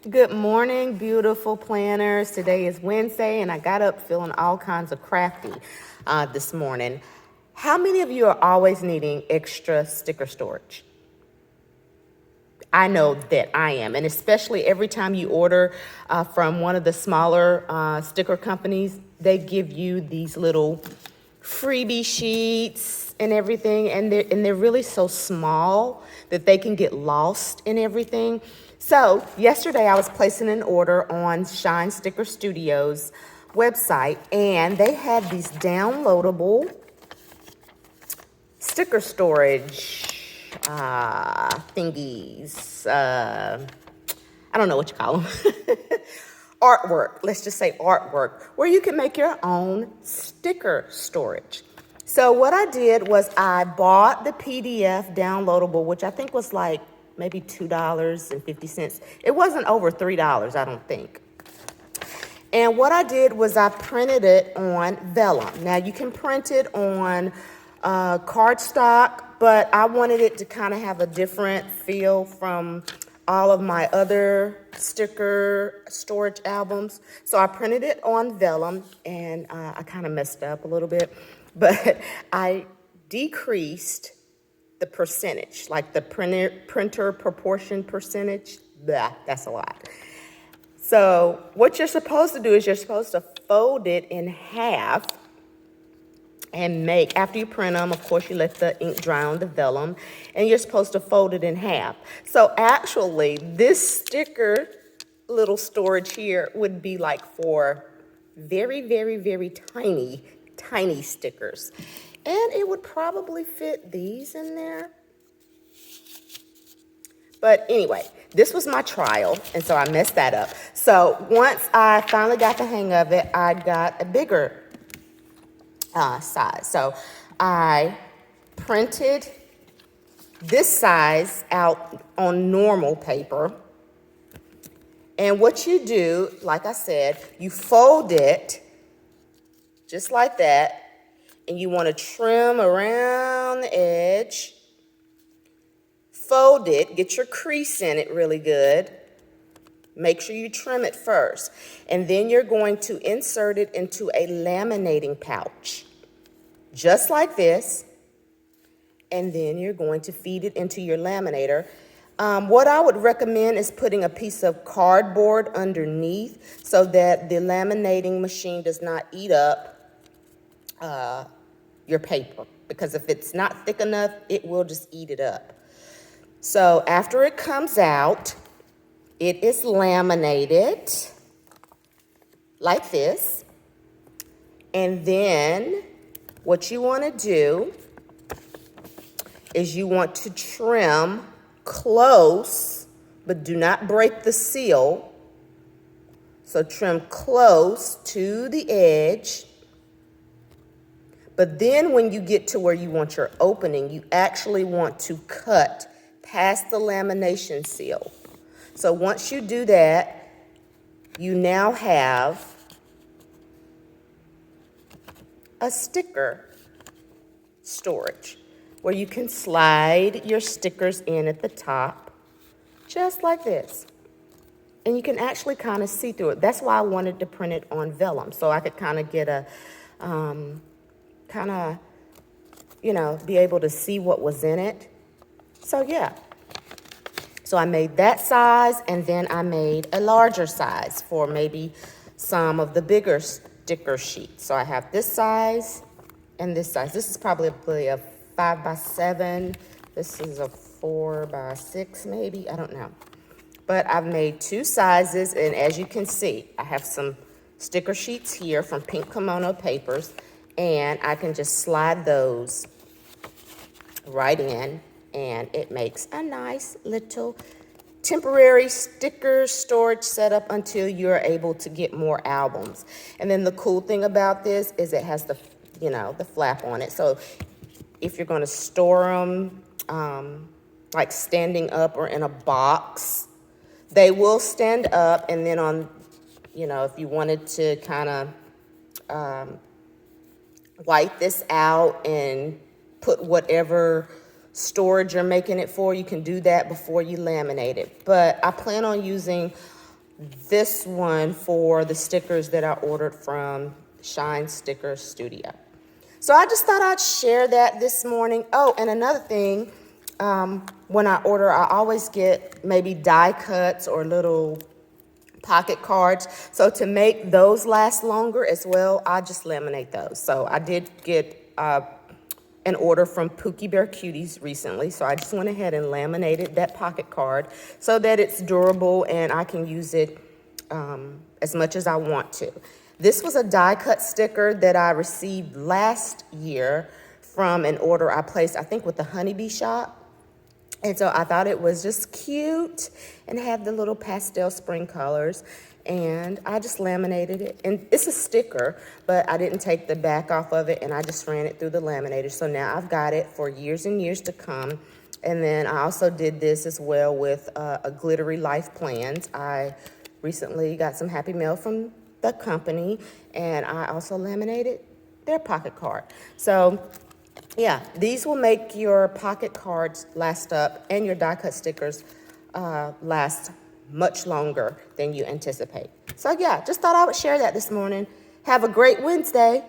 Good morning, beautiful planners. Today is Wednesday, and I got up feeling all kinds of crafty this morning. How many of you are always needing extra sticker storage? I know that I am, and especially every time you order from one of the smaller sticker companies, they give you these little freebie sheets and everything, and they're really so small that they can get lost in everything. So yesterday I was placing an order on Shine Sticker Studios website, and they had these downloadable sticker storage thingies. I don't know what you call them. Artwork, let's just say artwork, where you can make your own sticker storage. So what I did was I bought the PDF downloadable, which I think was like maybe $2.50. It wasn't over $3, I don't think. And what I did was I printed it on vellum. Now you can print it on cardstock, but I wanted it to kind of have a different feel from all of my other sticker storage albums. So I printed it on vellum, and I kind of messed up a little bit, but I decreased the percentage, like the printer proportion percentage. Blah, that's a lot. So what you're supposed to do is you're supposed to fold it in half and make, after you print them, of course, you let the ink dry on the vellum, and you're supposed to fold it in half. So actually, this sticker little storage here would be like for very, very, very tiny, tiny stickers. And it would probably fit these in there. But anyway, this was my trial, and so I messed that up. So once I finally got the hang of it, I got a bigger size. So I printed this size out on normal paper. And what you do, like I said, you fold it just like that, and you want to trim around the edge. Fold it, get your crease in it really good. Make sure you trim it first. And then you're going to insert it into a laminating pouch, just like this. And then you're going to feed it into your laminator. What I would recommend is putting a piece of cardboard underneath so that the laminating machine does not eat up your paper. Because if it's not thick enough, it will just eat it up. So after it comes out, it is laminated like this. And then what you want to do is you want to trim close, but do not break the seal. So trim close to the edge. But then when you get to where you want your opening, you actually want to cut past the lamination seal. So once you do that, you now have a sticker storage where you can slide your stickers in at the top, just like this. And you can actually kind of see through it. That's why I wanted to print it on vellum, so I could kind of get a, be able to see what was in it. So yeah. So I made that size, and then I made a larger size for maybe some of the bigger sticker sheets. So I have this size and this size. This is probably a 5x7. This is a 4x6 maybe, I don't know. But I've made two sizes, and as you can see, I have some sticker sheets here from Pink Kimono Papers, and I can just slide those right in, and it makes a nice little temporary sticker storage setup until you're able to get more albums. And then the cool thing about this is it has the flap on it. So if you're going to store them like standing up or in a box, they will stand up. And then on, if you wanted to kind of wipe this out and put whatever storage you're making it for, you can do that before you laminate it. But I plan on using this one for the stickers that I ordered from Shine Sticker Studio. So I just thought I'd share that this morning. Oh, and another thing, when I order, I always get maybe die cuts or little pocket cards. So to make those last longer as well, I just laminate those. So I did get an order from Pookie Bear Cuties recently. So I just went ahead and laminated that pocket card so that it's durable and I can use it as much as I want to. This was a die cut sticker that I received last year from an order I placed, I think, with the Honeybee Shop. And so I thought it was just cute and had the little pastel spring colors. And I just laminated it. And it's a sticker, but I didn't take the back off of it, and I just ran it through the laminator. So now I've got it for years and years to come. And then I also did this as well with a glittery life plans. I recently got some happy mail from the company, and I also laminated their pocket card. So yeah, these will make your pocket cards last up and your die cut stickers last much longer than you anticipate. So yeah, just thought I would share that this morning. Have a great Wednesday.